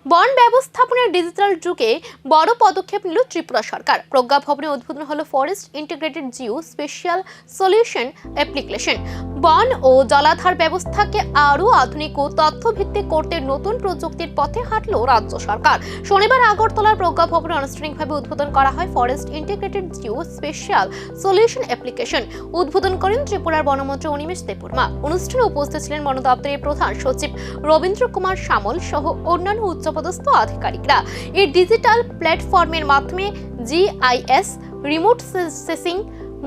বন ব্যবস্থাপনার ডিজিটাল যুগে বড় পদক্ষেপ নিল ত্রিপুরা সরকার। প্রজ্ঞা ভবনে উদ্বোধন হলো forest integrated Jio special solution application. বন ও জলাধার ব্যবস্থাকে আরও আধুনিক ও তথ্যভিত্তিক করতে নতুন প্রযুক্তির পথে হাঁটল রাজ্য সরকার। শনিবার আগরতলার প্রজ্ঞা ভবনে আনুষ্ঠানিকভাবে উদ্বোধন করা হয় forest integrated Jio special solution application. উদ্বোধন করেন ত্রিপুরার বনমন্ত্রী অনিমেষ দেববর্মা। অনুষ্ঠানে উপস্থিত ছিলেন বন দপ্তরের প্রধান সচিব রবীন্দ্র কুমার সামল সহ অন্যান্য উচ্চপদস্থ আধিকারিকরা। এই ডিজিটাল প্ল্যাটফর্মের মাধ্যমে GIS, remote sensing,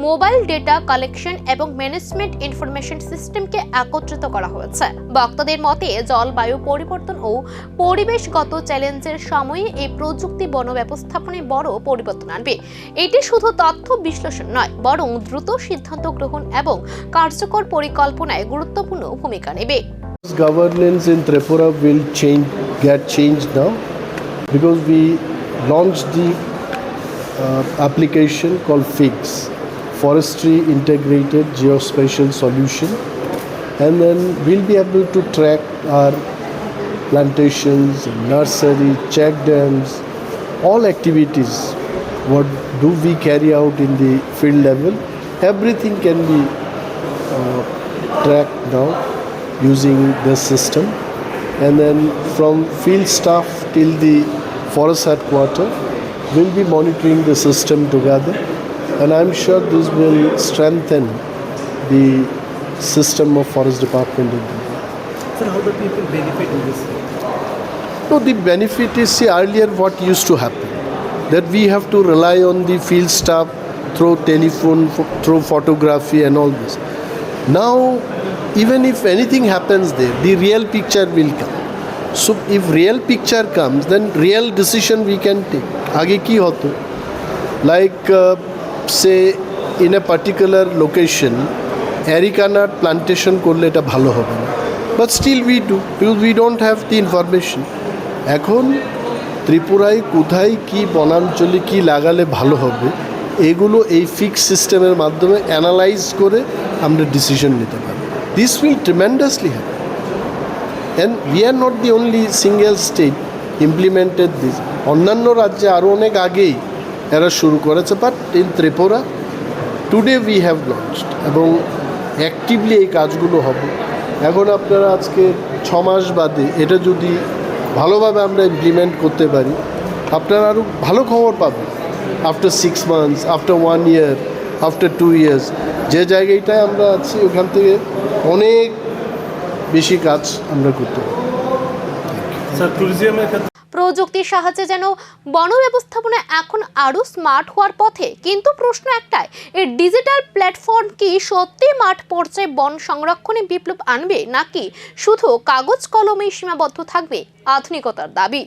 mobile data collection এবং ম্যানেজমেন্ট ইনফরমেশন সিস্টেমকে একত্রিত করা হয়েছে। বক্তাদের মতে জলবায়ু পরিবর্তন ও পরিবেশগত চ্যালেঞ্জের সময়ে এই প্রযুক্তি বন ব্যবস্থাপনায় বড় পরিবর্তন আনবে। এটি শুধু তথ্য বিশ্লেষণ নয়, বরং দ্রুত সিদ্ধান্ত গ্রহণ এবং কার্যকর পরিকল্পনায় গুরুত্বপূর্ণ ভূমিকা নেবে। Governance in Tripura will get changed now because we launched the application called FIGS, Forestry Integrated Geospatial Solution, and then we'll be able to track our plantations, nursery, check dams, all activities. What do we carry out in the field level? Everything can be tracked now using this system, and then from field staff till the forest headquarters will be monitoring the system together, and I'm sure this will strengthen the system of forest department in India. Sir, how do people benefit in this? No, the benefit is, see, earlier what used to happen, that we have to rely on the field staff through telephone, through photography and all this. Now even if anything happens there, the real picture will come. So if real picture comes, then real decision we can take. Aage ki hoto, like say in a particular location areca nut plantation korle eta bhalo hobe na, but still we do because we don't have the information. Ekhon ত্রিপুরায় কোথায় কি বনাঞ্চলে কি লাগালে ভালো হবে, এগুলো এই ফিক্স সিস্টেমের মাধ্যমে অ্যানালাইজ করে আমরা ডিসিশন নিতে পারি। This will tremendously help, and we are not the only single state implemented this. অন্যান্য রাজ্যে আরও অনেক আগেই এরা শুরু করেছে, but in Tripura today we have launched এবং অ্যাক্টিভলি এই কাজগুলো হবে। এখন আপনারা আজকে 6 মাস বাদে এটা যদি ভালোভাবে আমরা ইমপ্লিমেন্ট করতে পারি, আপনারা আরও ভালো খবর পাবেন। আফটার 6 মান্থস, আফটার 1 ইয়ার, আফটার 2 ইয়ার্স, যে জায়গাটায় আমরা আছি ওখান থেকে অনেক বেশি কাজ আমরা করতে পারি। প্রযুক্তির সাহায্যে যেন বন ব্যবস্থাপনা এখন আরো স্মার্ট হওয়ার পথে, কিন্তু প্রশ্ন একটাই, এই ডিজিটাল প্ল্যাটফর্ম কি সত্যি মাঠ পর্যায়ে বন সংরক্ষণে বিপ্লব আনবে, নাকি শুধু কাগজ কলমেই সীমাবদ্ধ থাকবে আধুনিকতার দাবি?